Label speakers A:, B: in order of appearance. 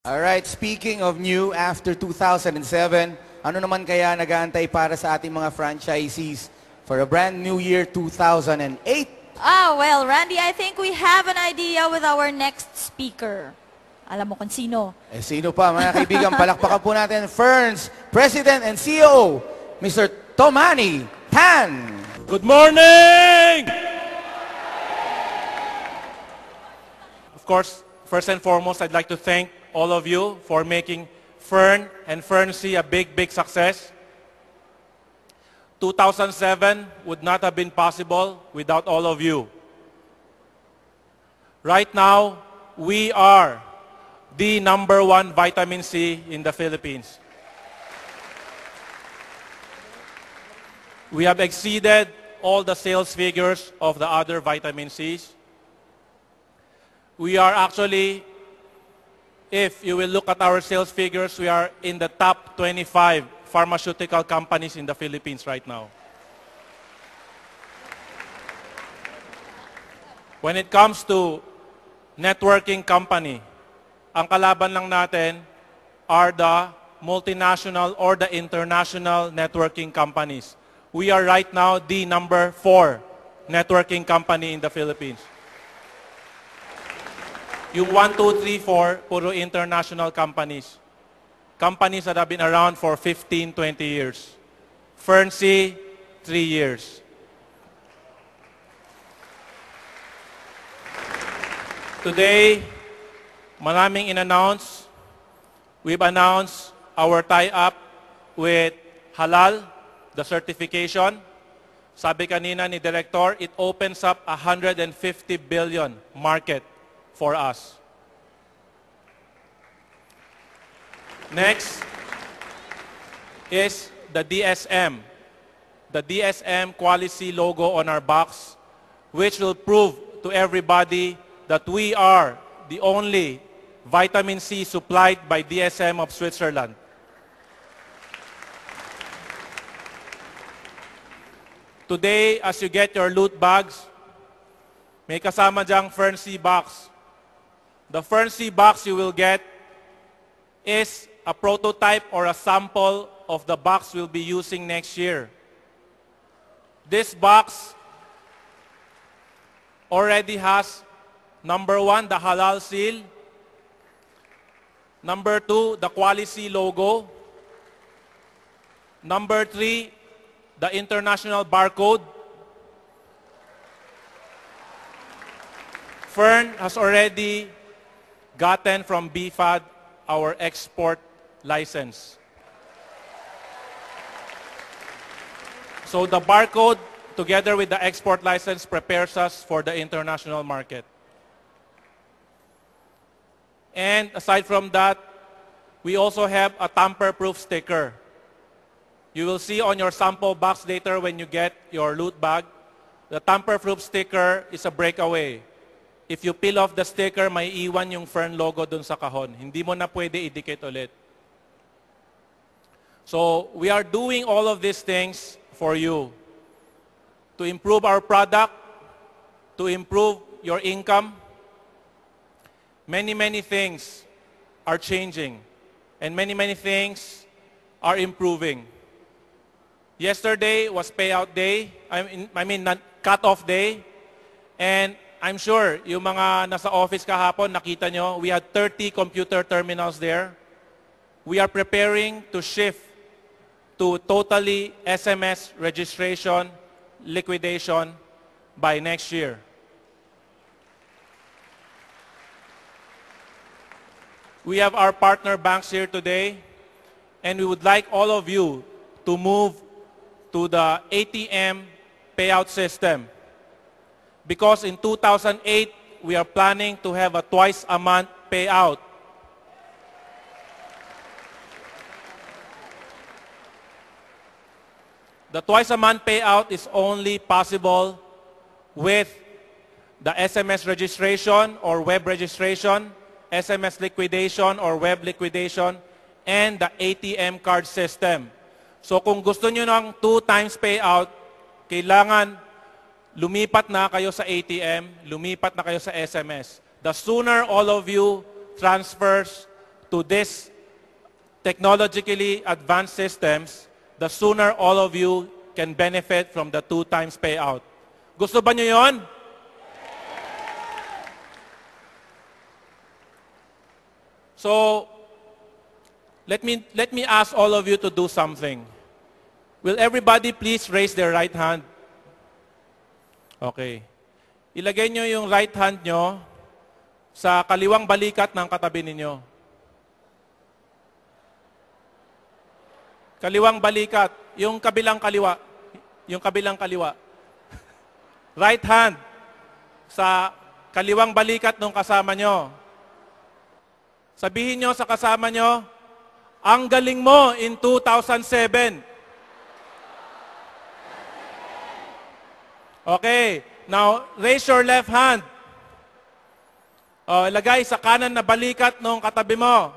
A: Alright, speaking of new after 2007, ano naman kaya nag-aantay para sa ating mga franchisees for a brand new year 2008?
B: Well, Randy, I think we have an idea with our next speaker. Alam mo kung sino?
A: Sino pa, mga kaibigan? Palakpakan po natin Ferns President and CEO, Mr. Tomani Tan.
C: Good morning! Of course, first and foremost, I'd like to thank all of you for making Fern and Fernsea a big, big success. 2007 would not have been possible without all of you. Right now, we are the #1 vitamin C in the Philippines. We have exceeded all the sales figures of the other vitamin Cs. We are actually, if you will look at our sales figures, we are in the top 25 pharmaceutical companies in the Philippines right now. When it comes to networking company, ang kalaban lang natin are the multinational or the international networking companies. We are right now the #4 networking company in the Philippines. Yung 1, 2, 3, 4, puro international companies. Companies that have been around for 15, 20 years. Fernsea, 3 years. Today, maraming in-announce. We've announced our tie-up with Halal, the certification. Sabi kanina ni Director, it opens up 150 billion market for us. Next is the DSM. The DSM quality logo on our box, which will prove to everybody that we are the only vitamin C supplied by DSM of Switzerland. Today, as you get your loot bags, may kasama dyang Fernsea box. The Fernsea box you will get is a prototype or a sample of the box we'll be using next year. This box already has #1, the Halal seal. #2, the quality logo. #3, the international barcode. Fern has already gotten from BFAD our export license. So the barcode, together with the export license, prepares us for the international market. And aside from that, we also have a tamper-proof sticker. You will see on your sample box later when you get your loot bag, the tamper-proof sticker is a breakaway. If you peel off the sticker, may iwan yung Fern logo dun sa kahon. Hindi mo na pwede idikit ulit. So, we are doing all of these things for you to improve our product, to improve your income. Many, many things are changing, and many, many things are improving. Yesterday was payout day, cut-off day, and I'm sure yung mga nasa office kahapon, nakita nyo, we had 30 computer terminals there. We are preparing to shift to totally SMS registration, liquidation by next year. We have our partner banks here today, and we would like all of you to move to the ATM payout system. Because in 2008, we are planning to have a twice-a-month payout. The twice-a-month payout is only possible with the SMS registration or web registration, SMS liquidation or web liquidation, and the ATM card system. So kung gusto nyo ng 2 times payout, kailangan lumipat na kayo sa ATM, lumipat na kayo sa SMS. The sooner all of you transfers to these technologically advanced systems, the sooner all of you can benefit from the 2 times payout. Gusto ba nyo yun? So, let me ask all of you to do something. Will everybody please raise their right hand? Okay. Ilagay nyo yung right hand nyo sa kaliwang balikat ng katabi ninyo. Kaliwang balikat. Yung kabilang kaliwa. Yung kabilang kaliwa. Right hand sa kaliwang balikat ng kasama nyo. Sabihin nyo sa kasama nyo, ang galing mo in 2007. Okay. Now, raise your left hand. Ilagay sa kanan na balikat ng katabi mo.